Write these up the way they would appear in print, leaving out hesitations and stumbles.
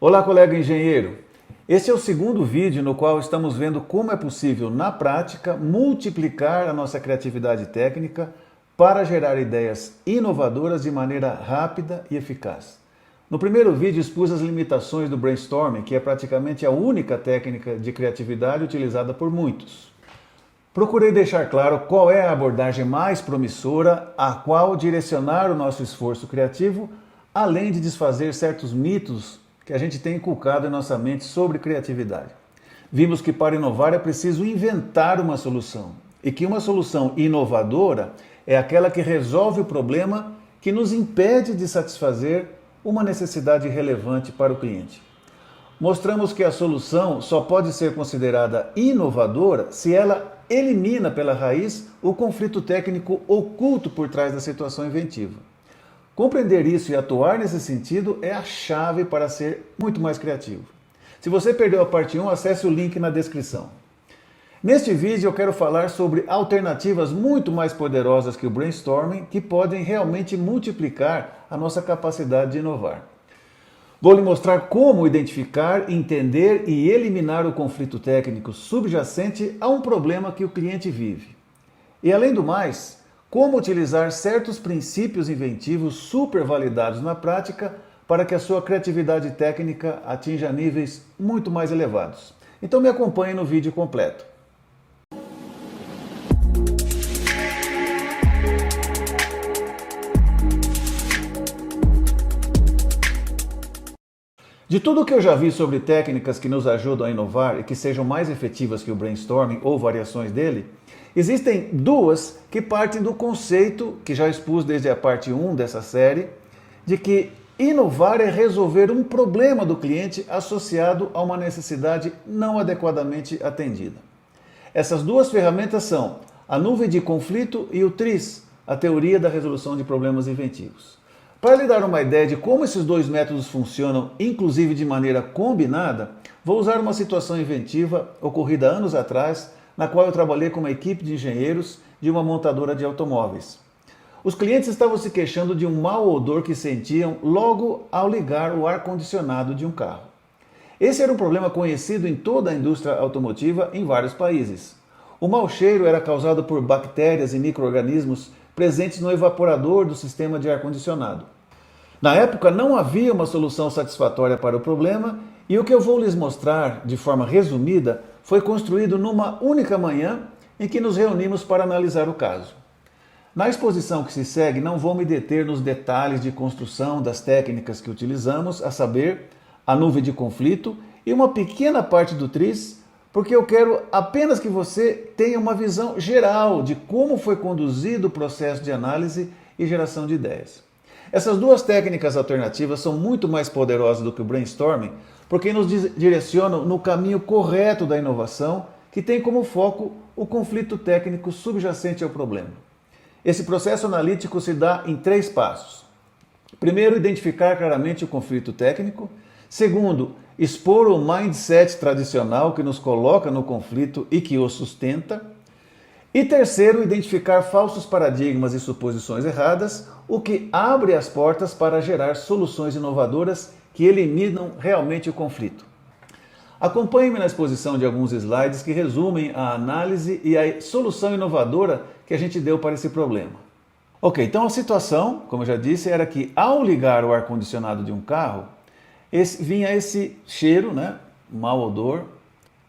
Olá, colega engenheiro! Este é o segundo vídeo no qual estamos vendo como é possível, na prática, multiplicar a nossa criatividade técnica para gerar ideias inovadoras de maneira rápida e eficaz. No primeiro vídeo expus as limitações do brainstorming, que é praticamente a única técnica de criatividade utilizada por muitos. Procurei deixar claro qual é a abordagem mais promissora, a qual direcionar o nosso esforço criativo, além de desfazer certos mitos que a gente tem inculcado em nossa mente sobre criatividade. Vimos que para inovar é preciso inventar uma solução, e que uma solução inovadora é aquela que resolve o problema que nos impede de satisfazer uma necessidade relevante para o cliente. Mostramos que a solução só pode ser considerada inovadora se ela elimina pela raiz o conflito técnico oculto por trás da situação inventiva. Compreender isso e atuar nesse sentido é a chave para ser muito mais criativo. Se você perdeu a parte 1, acesse o link na descrição. Neste vídeo eu quero falar sobre alternativas muito mais poderosas que o brainstorming que podem realmente multiplicar a nossa capacidade de inovar. Vou lhe mostrar como identificar, entender e eliminar o conflito técnico subjacente a um problema que o cliente vive. E além do mais, como utilizar certos princípios inventivos super validados na prática para que a sua criatividade técnica atinja níveis muito mais elevados. Então me acompanhe no vídeo completo. De tudo que eu já vi sobre técnicas que nos ajudam a inovar e que sejam mais efetivas que o brainstorming ou variações dele, existem duas que partem do conceito, que já expus desde a parte 1 dessa série, de que inovar é resolver um problema do cliente associado a uma necessidade não adequadamente atendida. Essas duas ferramentas são a nuvem de conflito e o TRIZ, a teoria da resolução de problemas inventivos. Para lhe dar uma ideia de como esses dois métodos funcionam, inclusive de maneira combinada, vou usar uma situação inventiva ocorrida anos atrás, na qual eu trabalhei com uma equipe de engenheiros de uma montadora de automóveis. Os clientes estavam se queixando de um mau odor que sentiam logo ao ligar o ar-condicionado de um carro. Esse era um problema conhecido em toda a indústria automotiva em vários países. O mau cheiro era causado por bactérias e micro-organismos presentes no evaporador do sistema de ar-condicionado. Na época não havia uma solução satisfatória para o problema e o que eu vou lhes mostrar de forma resumida foi construído numa única manhã em que nos reunimos para analisar o caso. Na exposição que se segue não vou me deter nos detalhes de construção das técnicas que utilizamos, a saber, a nuvem de conflito e uma pequena parte do TRIZ, porque eu quero apenas que você tenha uma visão geral de como foi conduzido o processo de análise e geração de ideias. Essas duas técnicas alternativas são muito mais poderosas do que o brainstorming, porque nos direcionam no caminho correto da inovação, que tem como foco o conflito técnico subjacente ao problema. Esse processo analítico se dá em 3 passos. Primeiro, identificar claramente o conflito técnico. Segundo, expor o mindset tradicional que nos coloca no conflito e que o sustenta. E terceiro, identificar falsos paradigmas e suposições erradas, o que abre as portas para gerar soluções inovadoras que eliminam realmente o conflito. Acompanhe-me na exposição de alguns slides que resumem a análise e a solução inovadora que a gente deu para esse problema. Ok, então a situação, como eu já disse, era que ao ligar o ar-condicionado de um carro, vinha esse cheiro, né, mau odor,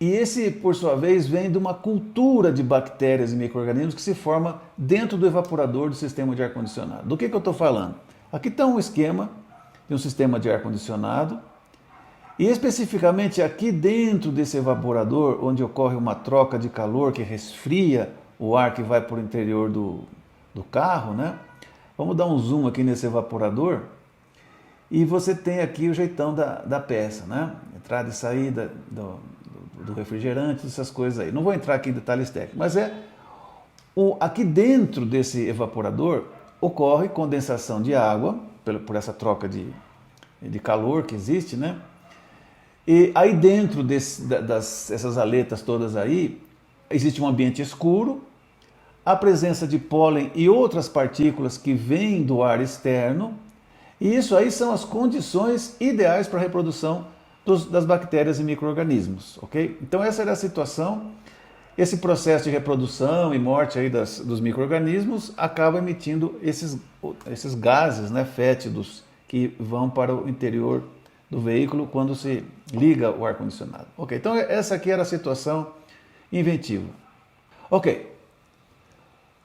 e esse, por sua vez, vem de uma cultura de bactérias e micro-organismos que se forma dentro do evaporador do sistema de ar-condicionado. Do que eu estou falando? Aqui está um esquema de um sistema de ar-condicionado, e especificamente aqui dentro desse evaporador, onde ocorre uma troca de calor que resfria o ar que vai para o interior do carro, né? Vamos dar um zoom aqui nesse evaporador. E você tem aqui o jeitão da peça, né? Entrada e saída do refrigerante, essas coisas aí. Não vou entrar aqui em detalhes técnicos, mas aqui dentro desse evaporador ocorre condensação de água, por essa troca de calor que existe, né? E aí dentro dessas aletas todas aí, existe um ambiente escuro, a presença de pólen e outras partículas que vêm do ar externo, e isso aí são as condições ideais para a reprodução das bactérias e micro-organismos, ok? Então essa era a situação. Esse processo de reprodução e morte aí dos micro-organismos acaba emitindo esses gases, né, fétidos, que vão para o interior do veículo quando se liga o ar-condicionado. Ok, então essa aqui era a situação inventiva. Ok,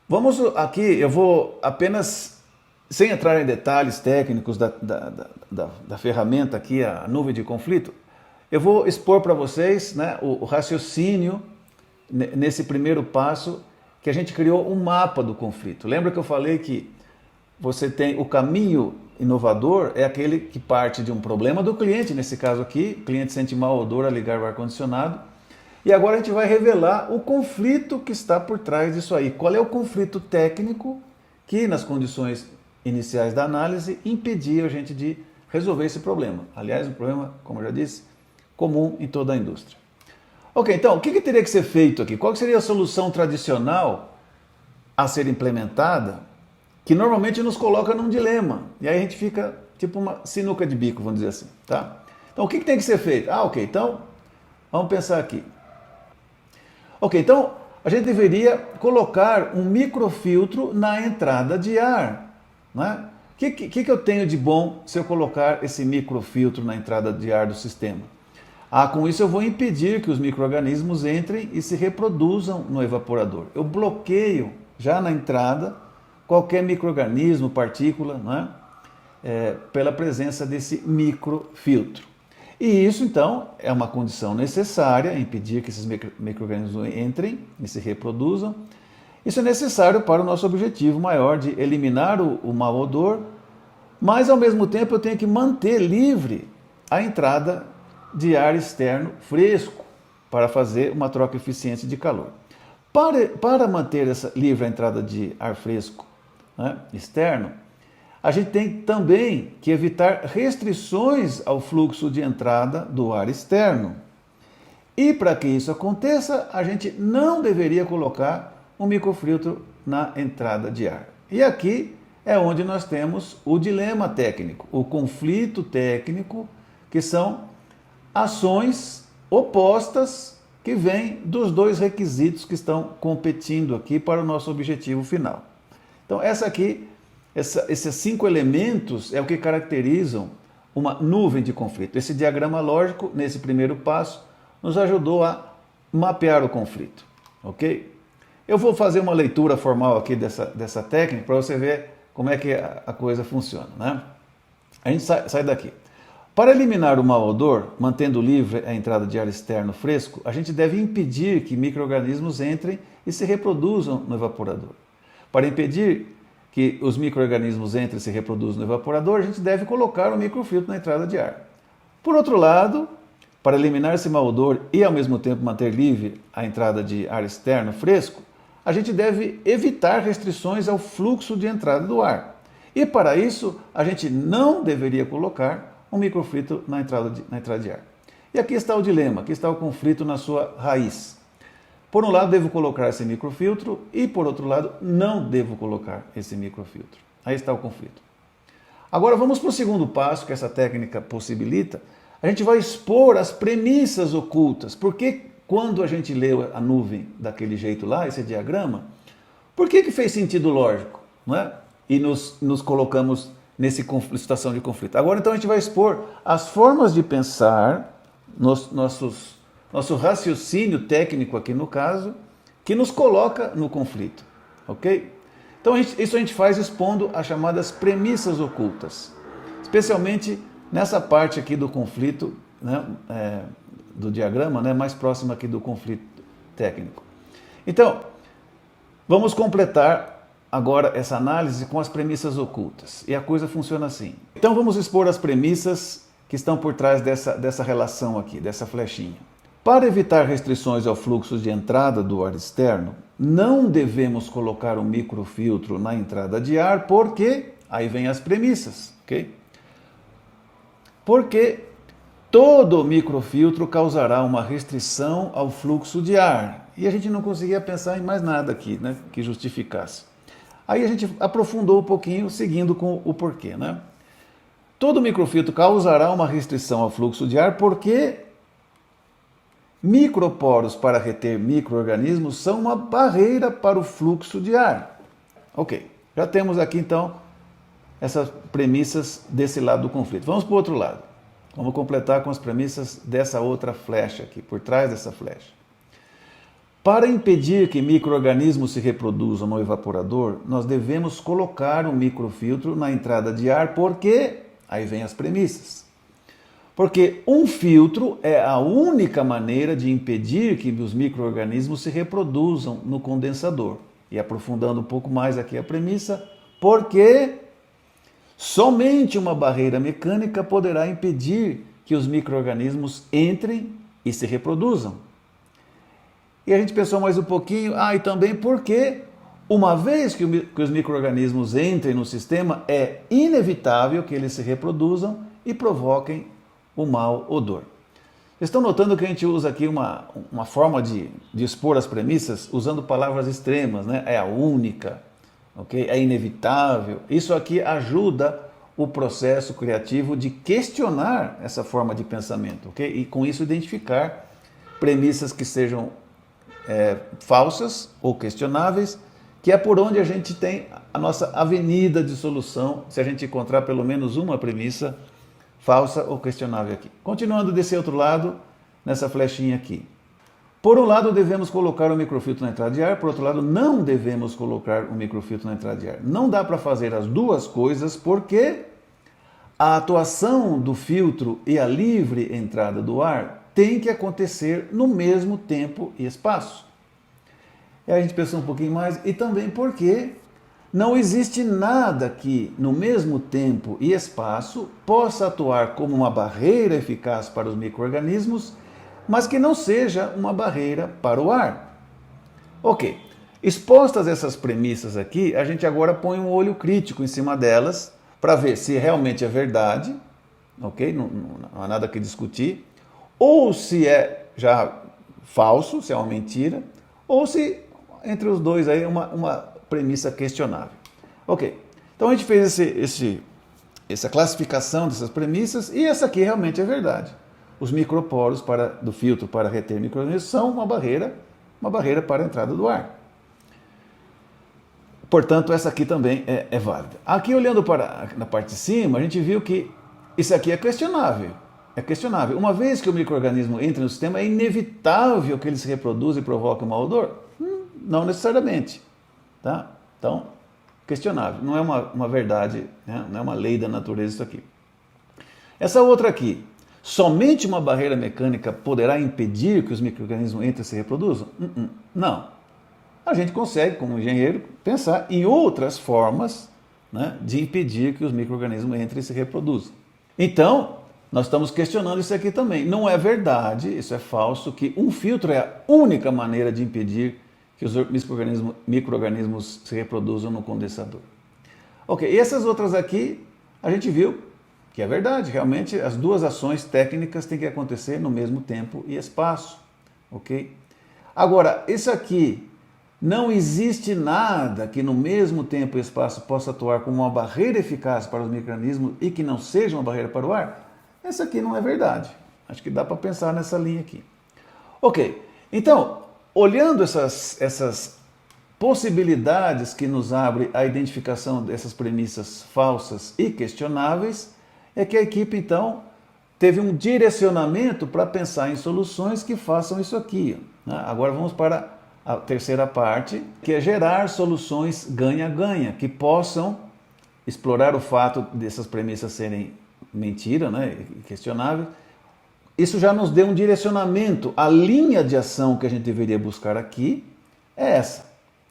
vamos aqui, eu vou apenas, sem entrar em detalhes técnicos da ferramenta aqui, a nuvem de conflito, eu vou expor para vocês, né, o raciocínio nesse primeiro passo, que a gente criou um mapa do conflito. Lembra que eu falei que você tem o caminho inovador, é aquele que parte de um problema do cliente, nesse caso aqui, o cliente sente mau odor a ligar o ar-condicionado, e agora a gente vai revelar o conflito que está por trás disso aí. Qual é o conflito técnico que, nas condições iniciais da análise, impedia a gente de resolver esse problema. Aliás, um problema, como eu já disse, comum em toda a indústria. Ok, então, o que teria que ser feito aqui? Qual seria a solução tradicional a ser implementada, que normalmente nos coloca num dilema? E aí a gente fica tipo uma sinuca de bico, vamos dizer assim, tá? Então, o que tem que ser feito? Ok, então, vamos pensar aqui. Ok, então, a gente deveria colocar um microfiltro na entrada de ar, né? O que eu tenho de bom se eu colocar esse microfiltro na entrada de ar do sistema? Com isso eu vou impedir que os micro-organismos entrem e se reproduzam no evaporador. Eu bloqueio já na entrada qualquer micro-organismo, partícula, né, pela presença desse microfiltro. E isso então é uma condição necessária, impedir que esses micro-organismos entrem e se reproduzam. Isso é necessário para o nosso objetivo maior de eliminar o mau odor, mas ao mesmo tempo eu tenho que manter livre a entrada de ar externo fresco para fazer uma troca eficiente de calor. Para manter essa livre a entrada de ar fresco, né, externo, a gente tem também que evitar restrições ao fluxo de entrada do ar externo. E para que isso aconteça, a gente não deveria colocar um microfiltro na entrada de ar. E aqui é onde nós temos o dilema técnico, o conflito técnico, que são ações opostas que vêm dos dois requisitos que estão competindo aqui para o nosso objetivo final. Então, esses 5 elementos é o que caracterizam uma nuvem de conflito. Esse diagrama lógico, nesse primeiro passo, nos ajudou a mapear o conflito, ok? Eu vou fazer uma leitura formal aqui dessa técnica para você ver como é que a coisa funciona, né? A gente sai daqui. Para eliminar o mau odor, mantendo livre a entrada de ar externo fresco, a gente deve impedir que micro-organismos entrem e se reproduzam no evaporador. Para impedir que os micro-organismos entrem e se reproduzam no evaporador, a gente deve colocar um microfiltro na entrada de ar. Por outro lado, para eliminar esse mau odor e ao mesmo tempo manter livre a entrada de ar externo fresco, a gente deve evitar restrições ao fluxo de entrada do ar. E para isso, a gente não deveria colocar um microfiltro na entrada de ar. E aqui está o dilema, aqui está o conflito na sua raiz. Por um lado, devo colocar esse microfiltro e, por outro lado, não devo colocar esse microfiltro. Aí está o conflito. Agora vamos para o segundo passo que essa técnica possibilita. A gente vai expor as premissas ocultas. Porque quando a gente leu a nuvem daquele jeito lá, esse diagrama, por que fez sentido lógico, não é? E nos colocamos nessa situação de conflito. Agora, então, a gente vai expor as formas de pensar, nosso raciocínio técnico aqui no caso, que nos coloca no conflito, ok? Então, isso a gente faz expondo as chamadas premissas ocultas, especialmente nessa parte aqui do conflito, né, do diagrama, né, mais próxima aqui do conflito técnico. Então, vamos completar agora essa análise com as premissas ocultas. E a coisa funciona assim. Então vamos expor as premissas que estão por trás dessa relação aqui, dessa flechinha. Para evitar restrições ao fluxo de entrada do ar externo, não devemos colocar um microfiltro na entrada de ar, porque, aí vem as premissas, ok? Porque todo microfiltro causará uma restrição ao fluxo de ar. E a gente não conseguia pensar em mais nada aqui, né, que justificasse. Aí a gente aprofundou um pouquinho, seguindo com o porquê, né? todo microfiltro causará uma restrição ao fluxo de ar porque microporos para reter micro-organismos são uma barreira para o fluxo de ar. Ok, já temos aqui então essas premissas desse lado do conflito. Vamos para o outro lado. Vamos completar com as premissas dessa outra flecha aqui, por trás dessa flecha. Para impedir que micro-organismos se reproduzam no evaporador, nós devemos colocar um microfiltro na entrada de ar, porque, aí vem as premissas, porque um filtro é a única maneira de impedir que os micro-organismos se reproduzam no condensador. E aprofundando um pouco mais aqui a premissa, porque somente uma barreira mecânica poderá impedir que os micro-organismos entrem e se reproduzam. E a gente pensou mais um pouquinho, e também porque, uma vez que os micro-organismos entrem no sistema, é inevitável que eles se reproduzam e provoquem o mau odor. Vocês estão notando que a gente usa aqui uma forma de expor as premissas usando palavras extremas, né? É a única, okay? É inevitável. Isso aqui ajuda o processo criativo de questionar essa forma de pensamento, ok? E com isso identificar premissas que sejam falsas ou questionáveis, que é por onde a gente tem a nossa avenida de solução, se a gente encontrar pelo menos uma premissa falsa ou questionável aqui. Continuando desse outro lado, nessa flechinha aqui. Por um lado, devemos colocar o microfiltro na entrada de ar, por outro lado, não devemos colocar o microfiltro na entrada de ar. Não dá para fazer as duas coisas, porque a atuação do filtro e a livre entrada do ar tem que acontecer no mesmo tempo e espaço. E aí a gente pensou um pouquinho mais, e também porque não existe nada que, no mesmo tempo e espaço, possa atuar como uma barreira eficaz para os micro-organismos, mas que não seja uma barreira para o ar. Ok, expostas essas premissas aqui, a gente agora põe um olho crítico em cima delas, para ver se realmente é verdade, ok? Não há nada que discutir, ou se é já falso, se é uma mentira, ou se entre os dois aí uma premissa questionável. Ok, então a gente fez essa classificação dessas premissas e essa aqui realmente é verdade. Os microporos do filtro para reter micro-organismos são uma barreira para a entrada do ar. Portanto, essa aqui também é válida. Aqui, olhando na parte de cima, a gente viu que isso aqui é questionável. É questionável. Uma vez que o micro-organismo entra no sistema, é inevitável que ele se reproduza e provoque um mau odor? Não necessariamente. Tá? Então, questionável. Não é uma verdade, né? Não é uma lei da natureza isso aqui. Essa outra aqui. Somente uma barreira mecânica poderá impedir que os micro-organismos entrem e se reproduzam? Não. A gente consegue, como engenheiro, pensar em outras formas, né, de impedir que os micro-organismos entrem e se reproduzam. Então, nós estamos questionando isso aqui também. Não é verdade, isso é falso, que um filtro é a única maneira de impedir que os micro-organismos se reproduzam no condensador. Ok, e essas outras aqui, a gente viu que é verdade. Realmente, as duas ações técnicas têm que acontecer no mesmo tempo e espaço. Ok? Agora, isso aqui, não existe nada que no mesmo tempo e espaço possa atuar como uma barreira eficaz para os micro-organismos e que não seja uma barreira para o ar? Essa aqui não é verdade. Acho que dá para pensar nessa linha aqui. Ok, então, olhando essas possibilidades que nos abre a identificação dessas premissas falsas e questionáveis, é que a equipe, então, teve um direcionamento para pensar em soluções que façam isso aqui. Né? Agora vamos para a terceira parte, que é gerar soluções ganha-ganha, que possam explorar o fato dessas premissas serem mentira, né, questionáveis. Isso já nos deu um direcionamento. A linha de ação que a gente deveria buscar aqui é essa.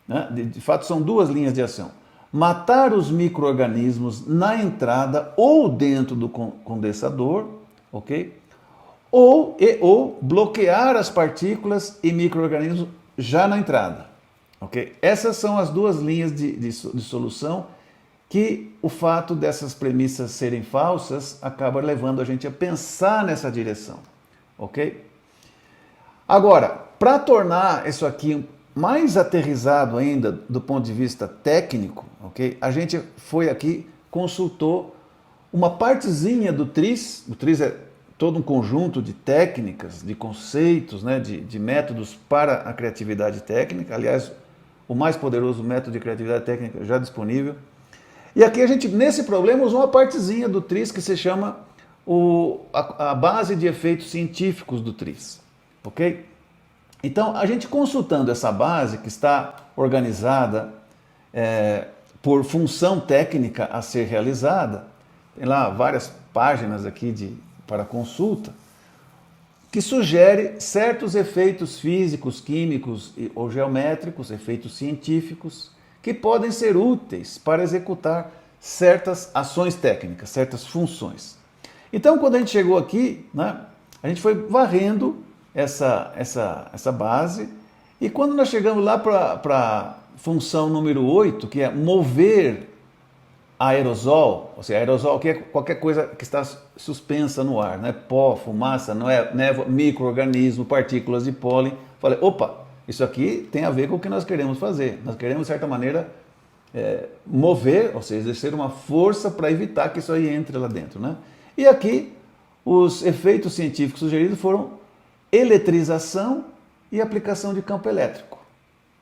Né? De fato, são duas linhas de ação. Matar os micro-organismos na entrada ou dentro do condensador, ok? Ou bloquear as partículas e micro-organismos já na entrada, ok? Essas são as duas linhas de solução que o fato dessas premissas serem falsas acaba levando a gente a pensar nessa direção, ok? Agora, para tornar isso aqui mais aterrizado ainda do ponto de vista técnico, ok? A gente foi aqui, consultou uma partezinha do TRIZ. O TRIZ é todo um conjunto de técnicas, de conceitos, né, de métodos para a criatividade técnica. Aliás, o mais poderoso método de criatividade técnica já disponível. E aqui a gente, nesse problema, usou uma partezinha do TRIZ que se chama a base de efeitos científicos do TRIZ. Ok? Então, a gente consultando essa base, que está organizada por função técnica a ser realizada, tem lá várias páginas aqui para consulta, que sugere certos efeitos físicos, químicos ou geométricos, efeitos científicos, que podem ser úteis para executar certas ações técnicas, certas funções. Então, quando a gente chegou aqui, né, a gente foi varrendo essa base, e quando nós chegamos lá para a função número 8, que é mover aerosol, ou seja, aerosol que é qualquer coisa que está suspensa no ar, né? Pó, fumaça, névoa, micro-organismo, partículas de pólen. Falei, opa, isso aqui tem a ver com o que nós queremos fazer. Nós queremos, de certa maneira, mover, ou seja, exercer uma força para evitar que isso aí entre lá dentro, né? E aqui, os efeitos científicos sugeridos foram eletrização e aplicação de campo elétrico,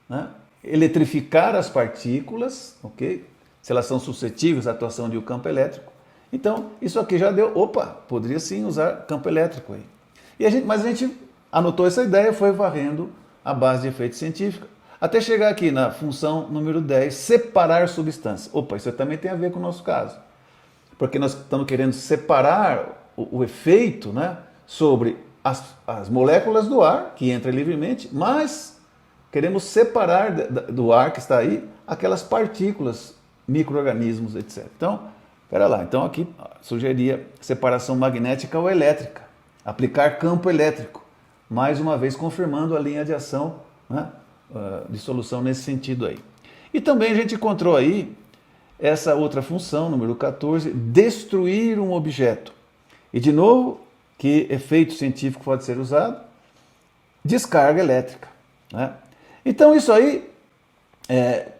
né? Eletrificar as partículas, ok? Se elas são suscetíveis à atuação de um campo elétrico. Então, isso aqui já deu, opa, poderia sim usar campo elétrico aí. Mas a gente anotou essa ideia, foi varrendo a base de efeito científico, até chegar aqui na função número 10, separar substâncias. Opa, isso também tem a ver com o nosso caso. Porque nós estamos querendo separar o efeito, né, sobre as moléculas do ar, que entra livremente, mas queremos separar do ar que está aí aquelas partículas, micro-organismos, etc. Então, espera lá. Então aqui sugeria separação magnética ou elétrica, aplicar campo elétrico, mais uma vez confirmando a linha de ação, né, de solução nesse sentido aí. E também a gente encontrou aí essa outra função, número 14, destruir um objeto. E de novo, que efeito científico pode ser usado? Descarga elétrica, né? Então isso aí,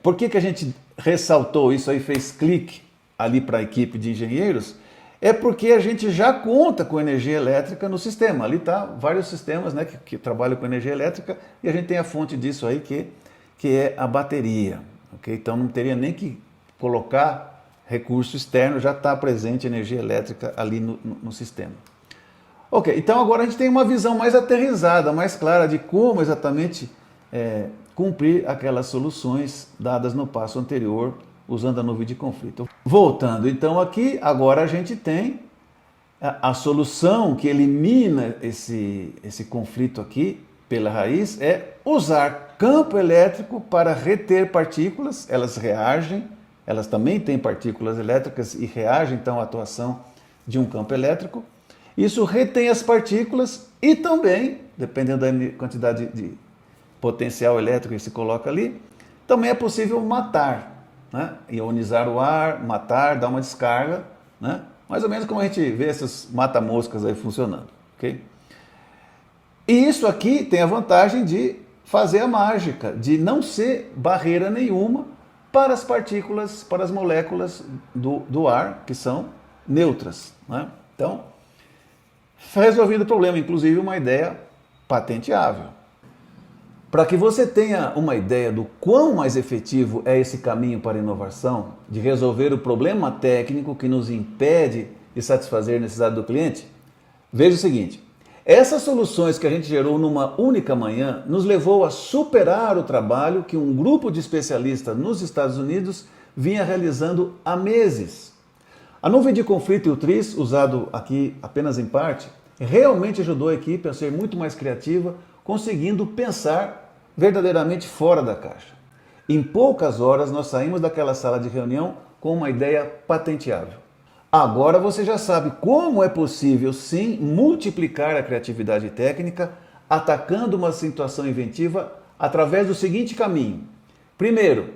por que a gente ressaltou isso aí, fez clique ali para a equipe de engenheiros? É porque a gente já conta com energia elétrica no sistema. Ali está vários sistemas, né, que trabalham com energia elétrica, e a gente tem a fonte disso aí, que é a bateria. Okay? Então não teria nem que colocar recurso externo, já está presente energia elétrica ali no sistema. Ok, então agora a gente tem uma visão mais aterrissada, mais clara de como exatamente cumprir aquelas soluções dadas no passo anterior, usando a nuvem de conflito. Voltando então aqui, agora a gente tem a solução que elimina esse conflito aqui pela raiz, é usar campo elétrico para reter partículas. Elas reagem, elas também têm partículas elétricas e reagem então à atuação de um campo elétrico. Isso retém as partículas e também, dependendo da quantidade de potencial elétrico que se coloca ali, também é possível matar, né? Ionizar o ar, matar, dar uma descarga, né? Mais ou menos como a gente vê essas mata-moscas aí funcionando, ok? E isso aqui tem a vantagem de fazer a mágica, de não ser barreira nenhuma para as partículas, para as moléculas do ar, que são neutras, né? Então, resolvido o problema, inclusive uma ideia patenteável. Para que você tenha uma ideia do quão mais efetivo é esse caminho para a inovação, de resolver o problema técnico que nos impede de satisfazer a necessidade do cliente, veja o seguinte: essas soluções que a gente gerou numa única manhã nos levou a superar o trabalho que um grupo de especialistas nos Estados Unidos vinha realizando há meses. A nuvem de conflito e o TRIZ, usado aqui apenas em parte, realmente ajudou a equipe a ser muito mais criativa, conseguindo pensar verdadeiramente fora da caixa. Em poucas horas nós saímos daquela sala de reunião com uma ideia patenteável. Agora você já sabe como é possível sim multiplicar a criatividade técnica atacando uma situação inventiva através do seguinte caminho. Primeiro,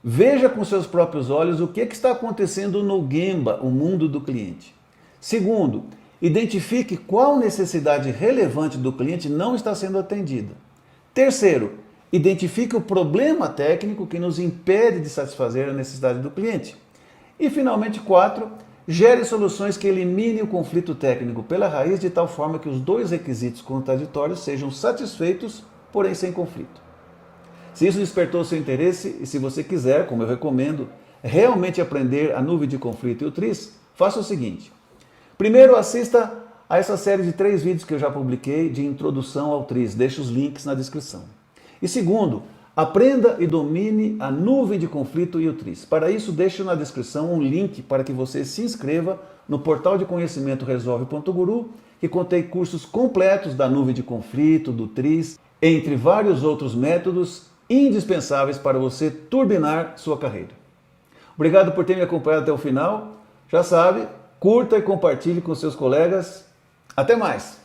veja com seus próprios olhos o que está acontecendo no Gemba, o mundo do cliente. Segundo, identifique qual necessidade relevante do cliente não está sendo atendida. Terceiro, identifique o problema técnico que nos impede de satisfazer a necessidade do cliente. E finalmente, 4, Gere soluções que eliminem o conflito técnico pela raiz de tal forma que os dois requisitos contraditórios sejam satisfeitos, porém sem conflito. Se isso despertou seu interesse e se você quiser, como eu recomendo, realmente aprender a nuvem de conflito e o TRIZ, faça o seguinte. Primeiro, assista a essa série de 3 vídeos que eu já publiquei de introdução ao TRIZ. Deixo os links na descrição. E segundo, aprenda e domine a nuvem de conflito e o TRIZ. Para isso, deixo na descrição um link para que você se inscreva no portal de conhecimento resolve.guru, que contém cursos completos da nuvem de conflito, do TRIZ, entre vários outros métodos indispensáveis para você turbinar sua carreira. Obrigado por ter me acompanhado até o final. Já sabe, curta e compartilhe com seus colegas. Até mais!